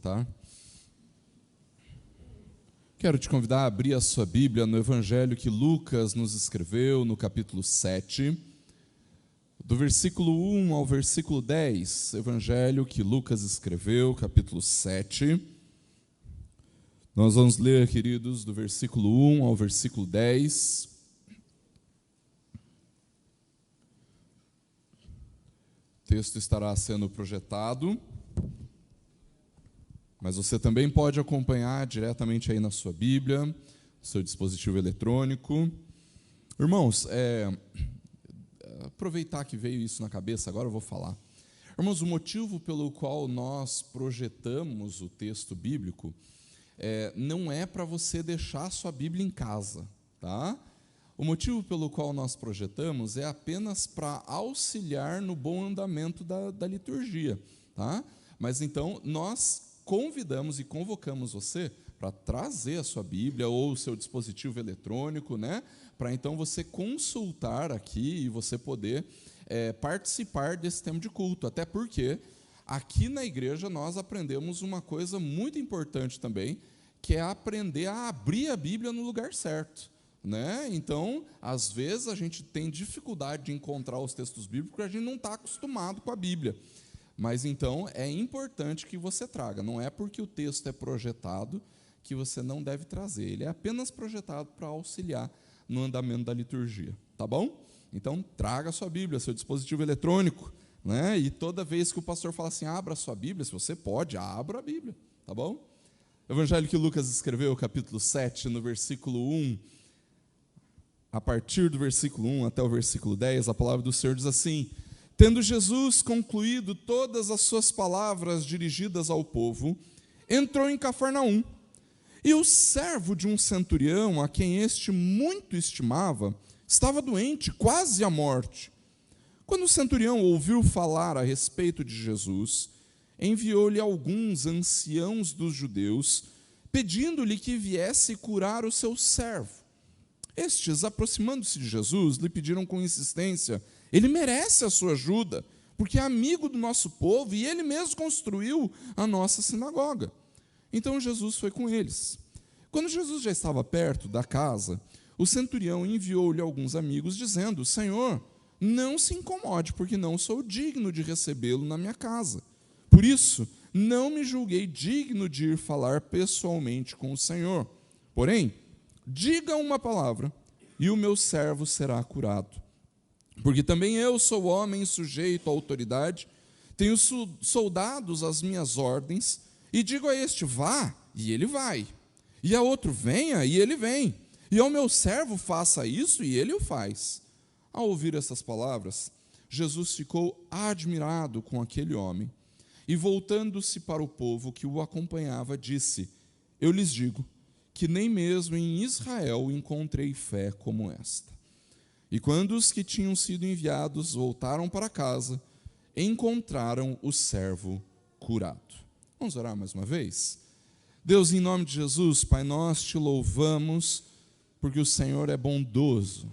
sentar. Quero te convidar a abrir a sua Bíblia no Evangelho que Lucas nos escreveu, no capítulo 7, do versículo 1 ao versículo 10. Evangelho que Lucas escreveu, capítulo 7. Nós vamos ler, queridos, do versículo 1 ao versículo 10. O texto estará sendo projetado, mas você também pode acompanhar diretamente aí na sua Bíblia, no seu dispositivo eletrônico. Irmãos, aproveitar que veio isso na cabeça, agora eu vou falar. Irmãos, o motivo pelo qual nós projetamos o texto bíblico não é para você deixar a sua Bíblia em casa, tá? O motivo pelo qual nós projetamos é apenas para auxiliar no bom andamento da liturgia, tá? Mas então nós convidamos e convocamos você para trazer a sua Bíblia ou o seu dispositivo eletrônico, né? Para então você consultar aqui e você poder participar desse tempo de culto. Até porque aqui na igreja nós aprendemos uma coisa muito importante também, que é aprender a abrir a Bíblia no lugar certo, né? Então, às vezes a gente tem dificuldade de encontrar os textos bíblicos porque a gente não está acostumado com a Bíblia. Mas então é importante que você traga. Não é porque o texto é projetado que você não deve trazer. Ele é apenas projetado para auxiliar no andamento da liturgia, tá bom? Então traga a sua Bíblia, seu dispositivo eletrônico, né? E toda vez que o pastor fala assim, abra a sua Bíblia, se você pode, abra a Bíblia, tá bom? Evangelho que Lucas escreveu, capítulo 7, no versículo 1, a partir do versículo 1 até o versículo 10, a palavra do Senhor diz assim: tendo Jesus concluído todas as suas palavras dirigidas ao povo, entrou em Cafarnaum. E o servo de um centurião, a quem este muito estimava, estava doente, quase à morte. Quando o centurião ouviu falar a respeito de Jesus, enviou-lhe alguns anciãos dos judeus, pedindo-lhe que viesse curar o seu servo. Estes, aproximando-se de Jesus, lhe pediram com insistência: ele merece a sua ajuda, porque é amigo do nosso povo e ele mesmo construiu a nossa sinagoga. Então Jesus foi com eles. Quando Jesus já estava perto da casa, o centurião enviou-lhe alguns amigos, dizendo: Senhor, não se incomode, porque não sou digno de recebê-lo na minha casa. Por isso, não me julguei digno de ir falar pessoalmente com o Senhor. Porém, diga uma palavra, e o meu servo será curado. Porque também eu sou homem sujeito à autoridade, tenho soldados às minhas ordens, e digo a este, vá, e ele vai. E a outro, venha, e ele vem. E ao meu servo, faça isso, e ele o faz. Ao ouvir essas palavras, Jesus ficou admirado com aquele homem, e voltando-se para o povo que o acompanhava, disse: eu lhes digo que nem mesmo em Israel encontrei fé como esta. E quando os que tinham sido enviados voltaram para casa, encontraram o servo curado. Vamos orar mais uma vez? Deus, em nome de Jesus, Pai, nós te louvamos, porque o Senhor é bondoso.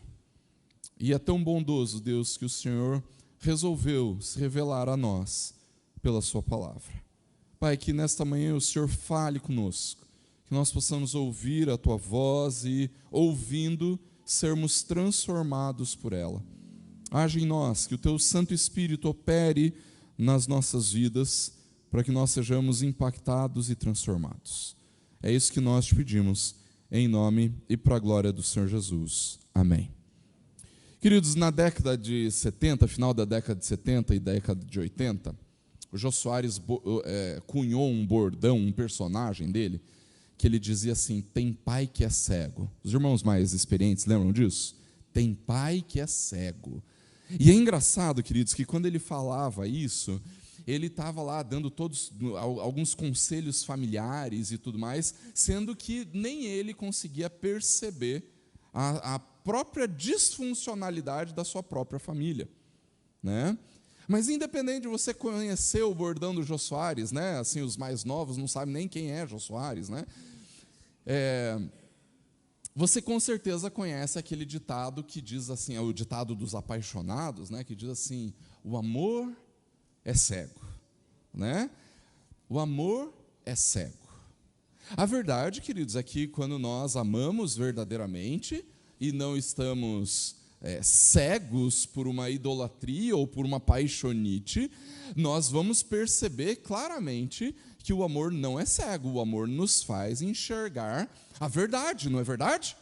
E é tão bondoso, Deus, que o Senhor resolveu se revelar a nós pela sua palavra. Pai, que nesta manhã o Senhor fale conosco, que nós possamos ouvir a tua voz e, ouvindo, sermos transformados por ela. Age em nós, que o teu Santo Espírito opere nas nossas vidas, para que nós sejamos impactados e transformados. É isso que nós te pedimos, em nome e para a glória do Senhor Jesus. Amém. Queridos, na década de 70, final da década de 70 e década de 80, o Jô Soares cunhou um bordão, um personagem dele, que ele dizia assim: tem pai que é cego. Os irmãos mais experientes lembram disso? Tem pai que é cego. E é engraçado, queridos, que quando ele falava isso, ele estava lá dando alguns conselhos familiares e tudo mais, sendo que nem ele conseguia perceber a própria disfuncionalidade da sua própria família, né? Mas independente de você conhecer o bordão do Jô Soares, né? Assim, os mais novos não sabem nem quem é Jô Soares, né? Você com certeza conhece aquele ditado que diz assim, é o ditado dos apaixonados, né? Que diz assim: o amor é cego, né? O amor é cego. A verdade, queridos, é que quando nós amamos verdadeiramente e não estamos cegos por uma idolatria ou por uma paixonite, nós vamos perceber claramente que o amor não é cego, o amor nos faz enxergar a verdade, não é verdade?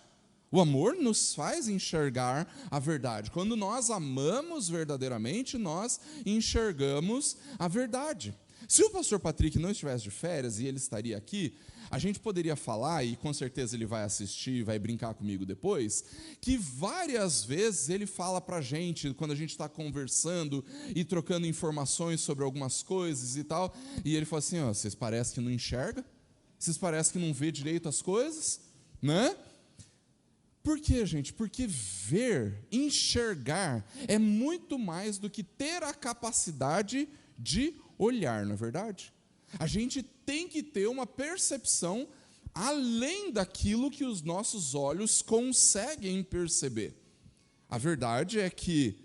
O amor nos faz enxergar a verdade. Quando nós amamos verdadeiramente, nós enxergamos a verdade. Se o pastor Patrick não estivesse de férias e ele estaria aqui, a gente poderia falar, e com certeza ele vai assistir, vai brincar comigo depois, que várias vezes ele fala para a gente, quando a gente está conversando e trocando informações sobre algumas coisas e tal, e ele fala assim, vocês parecem que não enxergam? Vocês parecem que não vê direito as coisas? Né? Por quê, gente? Porque ver, enxergar, é muito mais do que ter a capacidade de olhar, não é verdade? A gente tem que ter uma percepção além daquilo que os nossos olhos conseguem perceber. A verdade é que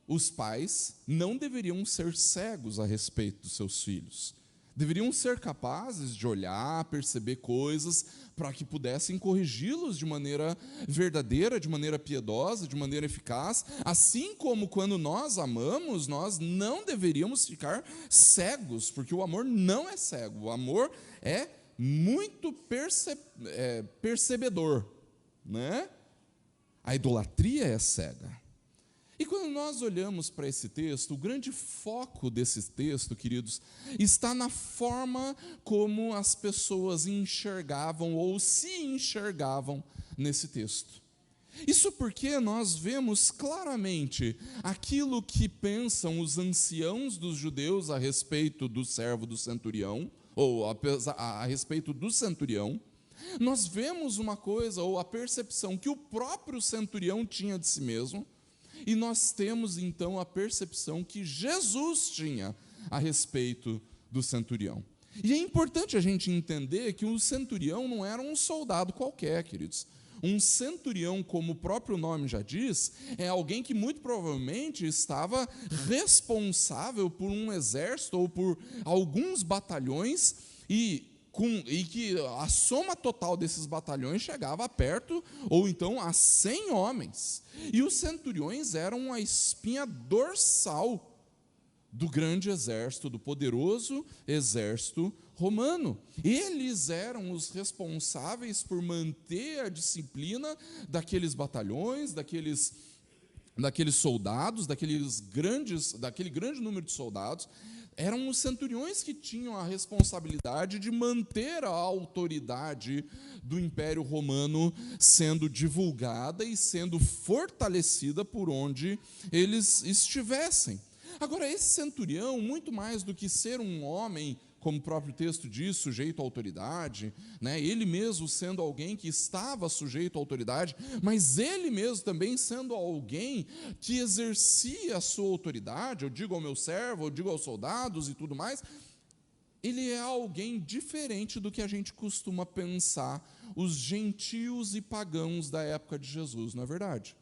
os pais não deveriam ser cegos a respeito dos seus filhos. Deveriam ser capazes de olhar, perceber coisas, para que pudessem corrigi-los de maneira verdadeira, de maneira piedosa, de maneira eficaz. Assim como quando nós amamos, nós não deveríamos ficar cegos, porque o amor não é cego, o amor é muito percebedor, né? A idolatria é cega. E quando nós olhamos para esse texto, o grande foco desse texto, queridos, está na forma como as pessoas enxergavam ou se enxergavam nesse texto. Isso porque nós vemos claramente aquilo que pensam os anciãos dos judeus a respeito do servo do centurião, ou a respeito do centurião. Nós vemos uma coisa, ou a percepção que o próprio centurião tinha de si mesmo, e nós temos, então, a percepção que Jesus tinha a respeito do centurião. E é importante a gente entender que o centurião não era um soldado qualquer, queridos. Um centurião, como o próprio nome já diz, é alguém que muito provavelmente estava responsável por um exército ou por alguns batalhões e que a soma total desses batalhões chegava perto, ou então a 100 homens. E os centuriões eram a espinha dorsal do grande exército, do poderoso exército romano. Eles eram os responsáveis por manter a disciplina daqueles batalhões, daqueles soldados, daquele grande número de soldados. Eram os centuriões que tinham a responsabilidade de manter a autoridade do Império Romano sendo divulgada e sendo fortalecida por onde eles estivessem. Agora, esse centurião, muito mais do que ser um homem, como o próprio texto diz, sujeito à autoridade, né? Ele mesmo sendo alguém que estava sujeito à autoridade, mas ele mesmo também sendo alguém que exercia a sua autoridade, eu digo ao meu servo, eu digo aos soldados e tudo mais, ele é alguém diferente do que a gente costuma pensar os gentios e pagãos da época de Jesus, não é verdade?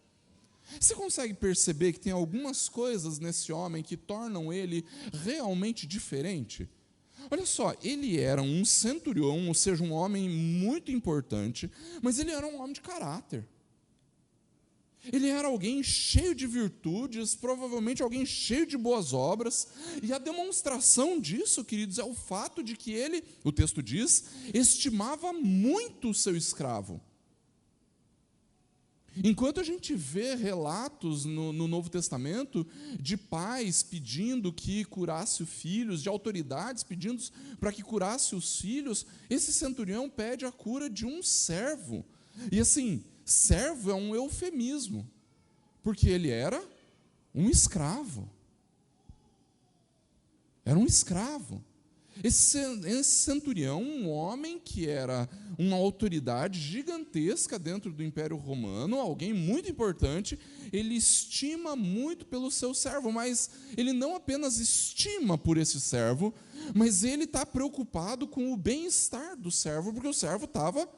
Você consegue perceber que tem algumas coisas nesse homem que tornam ele realmente diferente? Olha só, ele era um centurião, ou seja, um homem muito importante, mas ele era um homem de caráter. Ele era alguém cheio de virtudes, provavelmente alguém cheio de boas obras, e a demonstração disso, queridos, é o fato de que ele, o texto diz, estimava muito o seu escravo. Enquanto a gente vê relatos no Novo Testamento de pais pedindo que curasse os filhos, de autoridades pedindo para que curasse os filhos, esse centurião pede a cura de um servo. E assim, servo é um eufemismo, porque ele era um escravo. Era um escravo. Esse centurião, um homem que era uma autoridade gigantesca dentro do Império Romano, alguém muito importante, ele estima muito pelo seu servo, mas ele não apenas estima por esse servo, mas ele está preocupado com o bem-estar do servo, porque o servo estava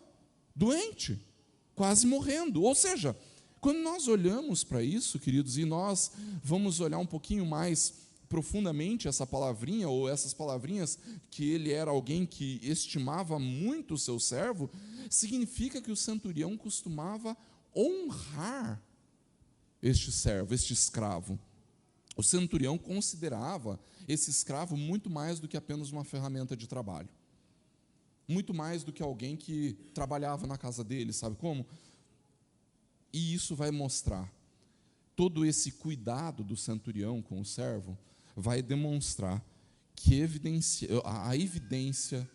doente, quase morrendo. Ou seja, quando nós olhamos para isso, queridos, e nós vamos olhar um pouquinho mais profundamente essa palavrinha, ou essas palavrinhas, que ele era alguém que estimava muito o seu servo, significa que o centurião costumava honrar este servo, este escravo. O centurião considerava esse escravo muito mais do que apenas uma ferramenta de trabalho. Muito mais do que alguém que trabalhava na casa dele, sabe como? E isso vai mostrar, todo esse cuidado do centurião com o servo, vai demonstrar que a evidência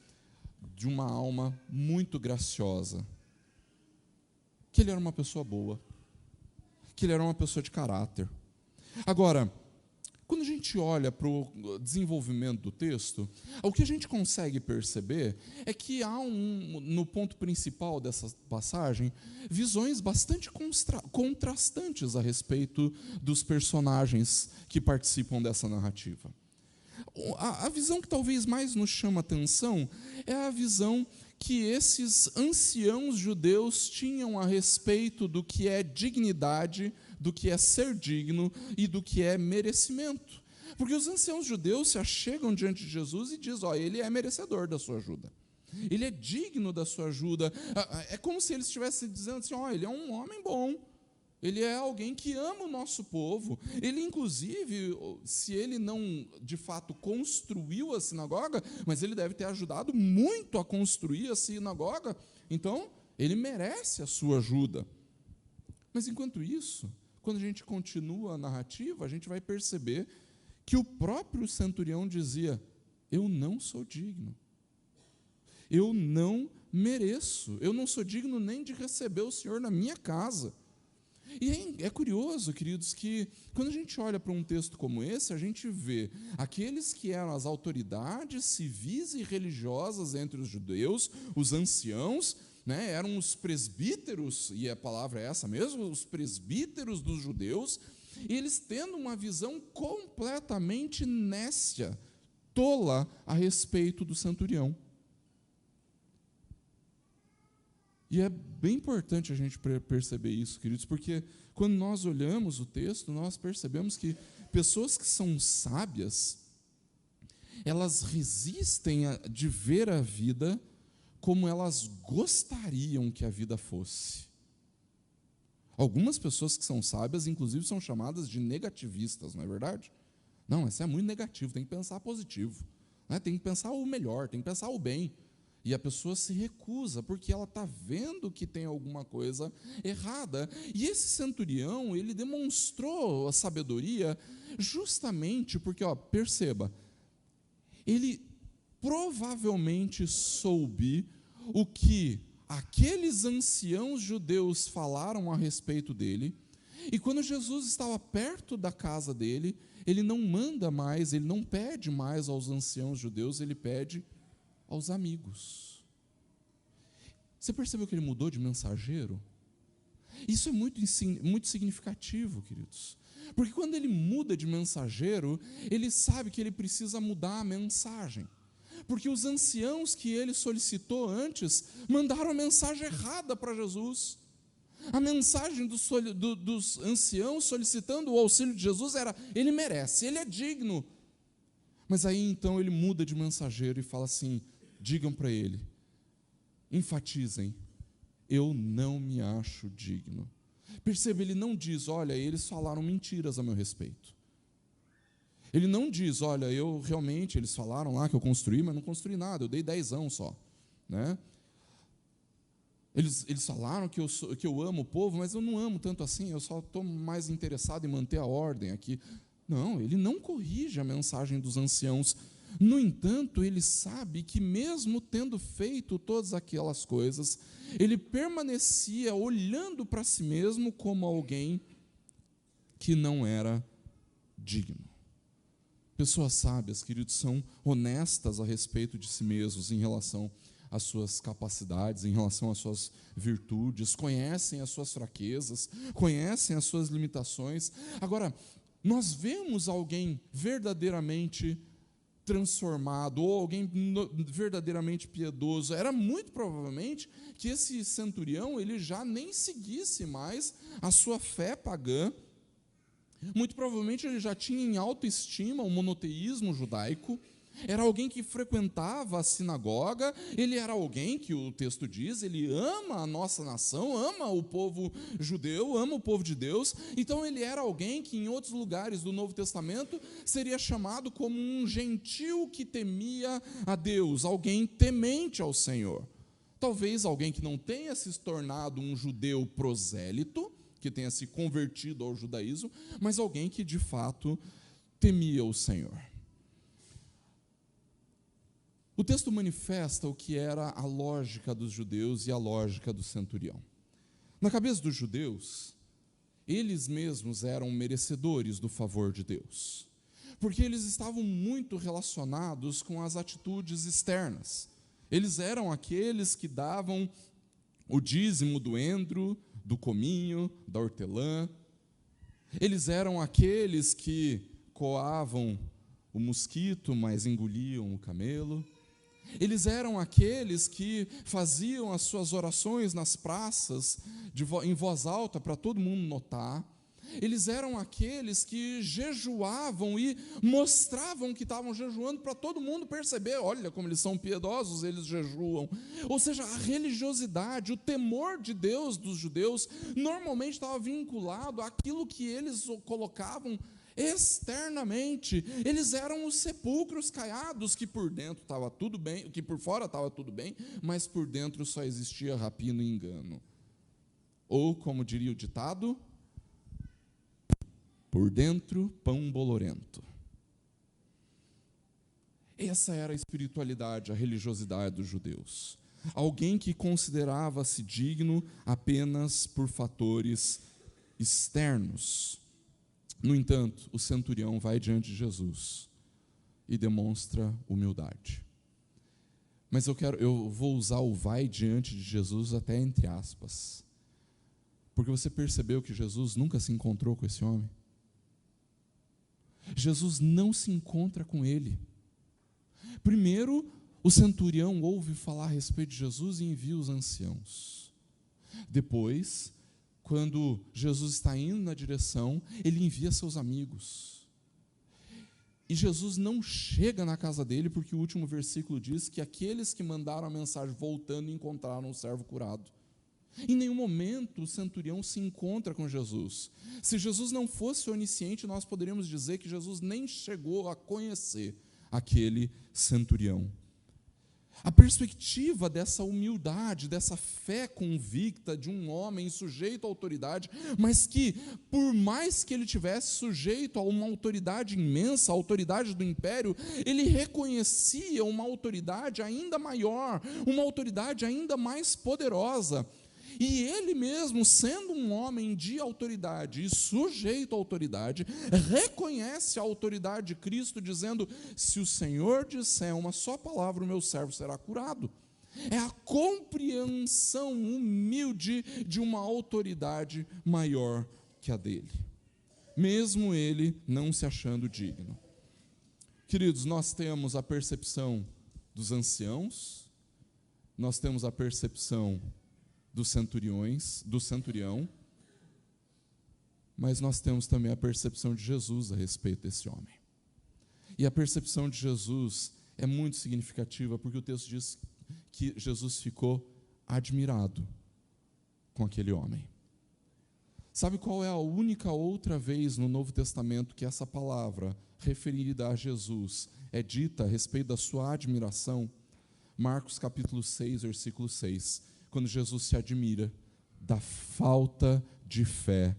de uma alma muito graciosa, que ele era uma pessoa boa, que ele era uma pessoa de caráter. Agora, quando a gente olha para o desenvolvimento do texto, o que a gente consegue perceber é que há, no ponto principal dessa passagem, visões bastante contrastantes a respeito dos personagens que participam dessa narrativa. A visão que talvez mais nos chama a atenção é a visão que esses anciãos judeus tinham a respeito do que é dignidade, do que é ser digno e do que é merecimento. Porque os anciãos judeus se achegam diante de Jesus e dizem, ele é merecedor da sua ajuda. Ele é digno da sua ajuda. É como se eles estivessem dizendo assim, ele é um homem bom. Ele é alguém que ama o nosso povo. Ele, inclusive, se ele não, de fato, construiu a sinagoga, mas ele deve ter ajudado muito a construir a sinagoga, então, ele merece a sua ajuda. Mas, enquanto isso, quando a gente continua a narrativa, a gente vai perceber que o próprio centurião dizia, eu não sou digno. Eu não mereço. Eu não sou digno nem de receber o Senhor na minha casa. E é curioso, queridos, que quando a gente olha para um texto como esse, a gente vê aqueles que eram as autoridades civis e religiosas entre os judeus, os anciãos, eram os presbíteros, e a palavra é essa mesmo, os presbíteros dos judeus, e eles tendo uma visão completamente nécia, tola a respeito do centurião. E é bem importante a gente perceber isso, queridos, porque quando nós olhamos o texto, nós percebemos que pessoas que são sábias, elas resistem de ver a vida como elas gostariam que a vida fosse. Algumas pessoas que são sábias, inclusive, são chamadas de negativistas, não é verdade? Não, isso é muito negativo, tem que pensar positivo, tem que pensar o melhor, tem que pensar o bem. E a pessoa se recusa, porque ela está vendo que tem alguma coisa errada. E esse centurião, ele demonstrou a sabedoria justamente porque, perceba, ele provavelmente soube o que aqueles anciãos judeus falaram a respeito dele, e quando Jesus estava perto da casa dele, ele não manda mais, ele não pede mais aos anciãos judeus, ele pede aos amigos. Você percebeu que ele mudou de mensageiro? Isso é muito significativo, queridos. Porque quando ele muda de mensageiro, ele sabe que ele precisa mudar a mensagem. Porque os anciãos que ele solicitou antes, mandaram a mensagem errada para Jesus. A mensagem dos anciãos solicitando o auxílio de Jesus era, ele merece, ele é digno. Mas aí então ele muda de mensageiro e fala assim, digam para ele, enfatizem, eu não me acho digno. Perceba, ele não diz, olha, eles falaram mentiras a meu respeito. Ele não diz, olha, eles falaram lá que eu construí, mas não construí nada, eu dei 10 só. Eles falaram que eu amo o povo, mas eu não amo tanto assim, eu só estou mais interessado em manter a ordem aqui. Não, ele não corrige a mensagem dos anciãos. No entanto, ele sabe que mesmo tendo feito todas aquelas coisas, ele permanecia olhando para si mesmo como alguém que não era digno. Pessoas sábias, queridos, são honestas a respeito de si mesmos em relação às suas capacidades, em relação às suas virtudes, conhecem as suas fraquezas, conhecem as suas limitações. Agora, nós vemos alguém verdadeiramente transformado, ou alguém verdadeiramente piedoso, era muito provavelmente que esse centurião ele já nem seguisse mais a sua fé pagã, Muito provavelmente ele já tinha em autoestima o monoteísmo judaico, era alguém que frequentava a sinagoga, ele era alguém que o texto diz, ele ama a nossa nação, ama o povo judeu, ama o povo de Deus, então ele era alguém que em outros lugares do Novo Testamento seria chamado como um gentil que temia a Deus, alguém temente ao Senhor. Talvez alguém que não tenha se tornado um judeu prosélito, que tenha se convertido ao judaísmo, mas alguém que de fato temia o Senhor. O texto manifesta o que era a lógica dos judeus e a lógica do centurião. Na cabeça dos judeus, eles mesmos eram merecedores do favor de Deus, porque eles estavam muito relacionados com as atitudes externas. Eles eram aqueles que davam o dízimo do endro, do cominho, da hortelã. Eles eram aqueles que coavam o mosquito, mas engoliam o camelo. Eles eram aqueles que faziam as suas orações nas praças em voz alta para todo mundo notar. Eles eram aqueles que jejuavam e mostravam que estavam jejuando para todo mundo perceber, olha como eles são piedosos, eles jejuam. Ou seja, a religiosidade, o temor de Deus dos judeus normalmente estava vinculado àquilo que eles colocavam externamente. Eles eram os sepulcros caiados, que por dentro estava tudo bem, que por fora estava tudo bem, mas por dentro só existia rapina e engano. Ou, como diria o ditado, por dentro, pão bolorento. Essa era a espiritualidade, a religiosidade dos judeus. Alguém que considerava-se digno apenas por fatores externos. No entanto, o centurião vai diante de Jesus e demonstra humildade. Mas eu vou usar o vai diante de Jesus até entre aspas. Porque você percebeu que Jesus nunca se encontrou com esse homem? Jesus não se encontra com ele. Primeiro, o centurião ouve falar a respeito de Jesus e envia os anciãos. Depois, quando Jesus está indo na direção, ele envia seus amigos. E Jesus não chega na casa dele, porque o último versículo diz que aqueles que mandaram a mensagem voltando encontraram o servo curado. Em nenhum momento o centurião se encontra com Jesus. Se Jesus não fosse onisciente, nós poderíamos dizer que Jesus nem chegou a conhecer aquele centurião. A perspectiva dessa humildade, dessa fé convicta de um homem sujeito à autoridade, mas que, por mais que ele tivesse sujeito a uma autoridade imensa, a autoridade do império, ele reconhecia uma autoridade ainda maior, uma autoridade ainda mais poderosa. E ele mesmo, sendo um homem de autoridade e sujeito à autoridade, reconhece a autoridade de Cristo, dizendo: se o Senhor disser uma só palavra, o meu servo será curado. É a compreensão humilde de uma autoridade maior que a dele, mesmo ele não se achando digno. Queridos, nós temos a percepção dos anciãos, nós temos a percepção do centurião, mas nós temos também a percepção de Jesus a respeito desse homem. E a percepção de Jesus é muito significativa, porque o texto diz que Jesus ficou admirado com aquele homem. Sabe qual é a única outra vez no Novo Testamento que essa palavra referida a Jesus é dita a respeito da sua admiração? Marcos capítulo 6, versículo 6. Quando Jesus se admira da falta de fé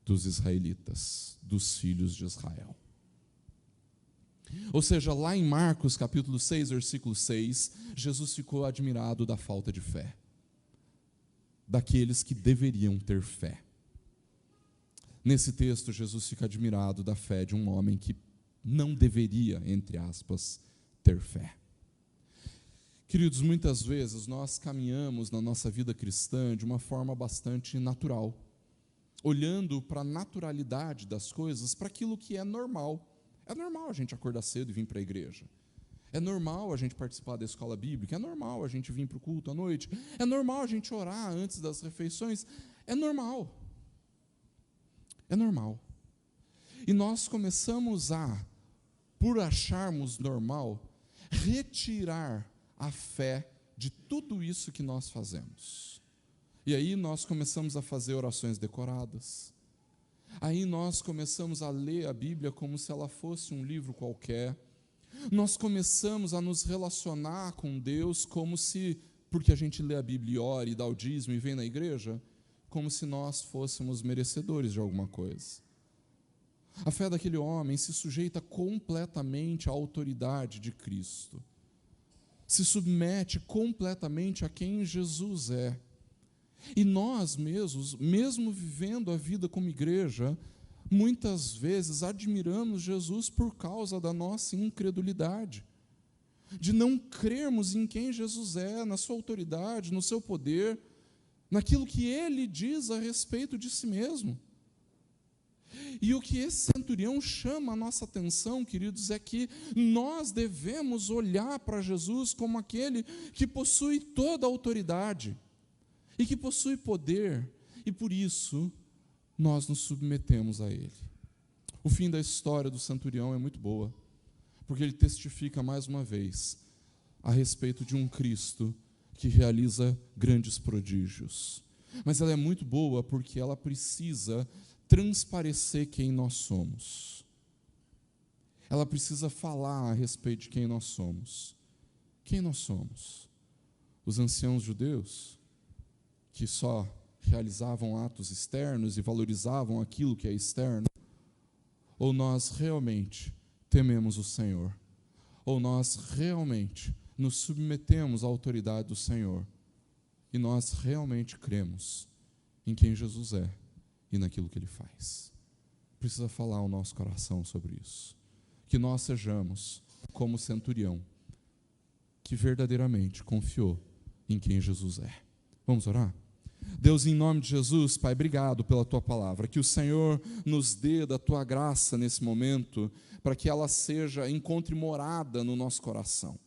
dos israelitas, dos filhos de Israel. Ou seja, lá em Marcos capítulo 6, versículo 6, Jesus ficou admirado da falta de fé daqueles que deveriam ter fé. Nesse texto, Jesus fica admirado da fé de um homem que não deveria, entre aspas, ter fé. Queridos, muitas vezes nós caminhamos na nossa vida cristã de uma forma bastante natural, olhando para a naturalidade das coisas, para aquilo que é normal. É normal a gente acordar cedo e vir para a igreja. É normal a gente participar da escola bíblica. É normal a gente vir para o culto à noite. É normal a gente orar antes das refeições. É normal. É normal. E nós começamos a, por acharmos normal, retirar a fé de tudo isso que nós fazemos. E aí nós começamos a fazer orações decoradas. Aí nós começamos a ler a Bíblia como se ela fosse um livro qualquer. Nós começamos a nos relacionar com Deus como se, porque a gente lê a Bíblia e ora e dá o dízimo e vem na igreja, como se nós fôssemos merecedores de alguma coisa. A fé daquele homem se sujeita completamente à autoridade de Cristo. Se submete completamente a quem Jesus é. E nós mesmos, mesmo vivendo a vida como igreja, muitas vezes admiramos Jesus por causa da nossa incredulidade, de não crermos em quem Jesus é, na sua autoridade, no seu poder, naquilo que Ele diz a respeito de si mesmo. E o que esse centurião chama a nossa atenção, queridos, é que nós devemos olhar para Jesus como aquele que possui toda a autoridade e que possui poder, e por isso nós nos submetemos a Ele. O fim da história do centurião é muito boa, porque ele testifica mais uma vez a respeito de um Cristo que realiza grandes prodígios. Mas ela é muito boa porque ela precisa transparecer quem nós somos. Ela precisa falar a respeito de quem nós somos. Quem nós somos? Os anciãos judeus, que só realizavam atos externos e valorizavam aquilo que é externo? Ou nós realmente tememos o Senhor? Ou nós realmente nos submetemos à autoridade do Senhor? E nós realmente cremos em quem Jesus é e naquilo que Ele faz? Precisa falar ao nosso coração sobre isso. Que nós sejamos como o centurião, que verdadeiramente confiou em quem Jesus é. Vamos orar? Deus, em nome de Jesus, Pai, obrigado pela Tua palavra, que o Senhor nos dê da Tua graça nesse momento, para que ela encontre morada no nosso coração,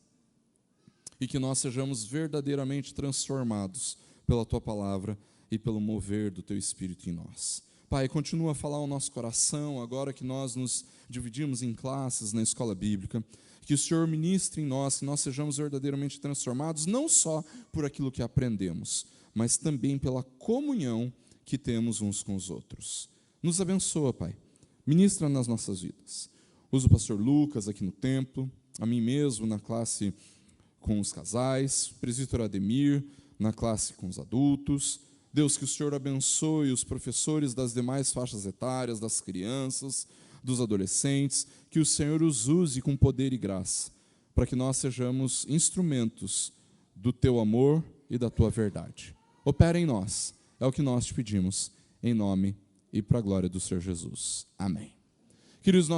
e que nós sejamos verdadeiramente transformados pela Tua palavra e pelo mover do Teu Espírito em nós. Pai, continua a falar ao nosso coração, agora que nós nos dividimos em classes na escola bíblica, que o Senhor ministre em nós, que nós sejamos verdadeiramente transformados, não só por aquilo que aprendemos, mas também pela comunhão que temos uns com os outros. Nos abençoa, Pai. Ministra nas nossas vidas. Usa o pastor Lucas aqui no templo, a mim mesmo na classe com os casais, o presbítero Ademir na classe com os adultos. Deus, que o Senhor abençoe os professores das demais faixas etárias, das crianças, dos adolescentes, que o Senhor os use com poder e graça, para que nós sejamos instrumentos do Teu amor e da Tua verdade. Opera em nós, é o que nós te pedimos, em nome e para a glória do Senhor Jesus. Amém. Queridos,